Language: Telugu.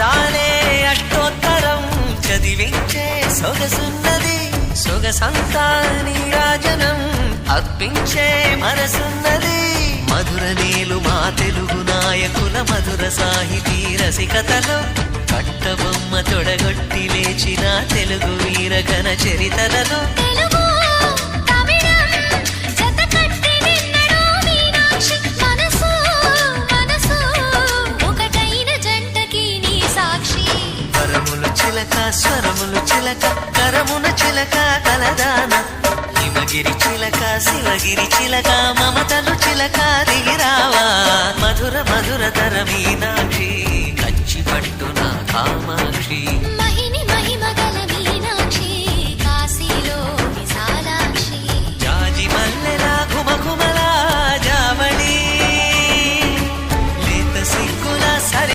అందాలే అష్టోత్తరం చదివించే సొగసున్నది సొగసంతా నీరాజనం అర్పించే మనసున్నది మధుర నీలు మా తెలుగు నాయకుల మధుర సాహితీ రసికతలో కట్టబొమ్మ తొడగొట్టి లేచిన తెలుగు వీర ఘన చరితలలో స్వరములు చిలక కరమున చిలక కలదాన హిమగిరి చిలక శివగిరి చిలక మమతలు చిలక దిగిరావా మధుర మధుర తర మీనాక్షి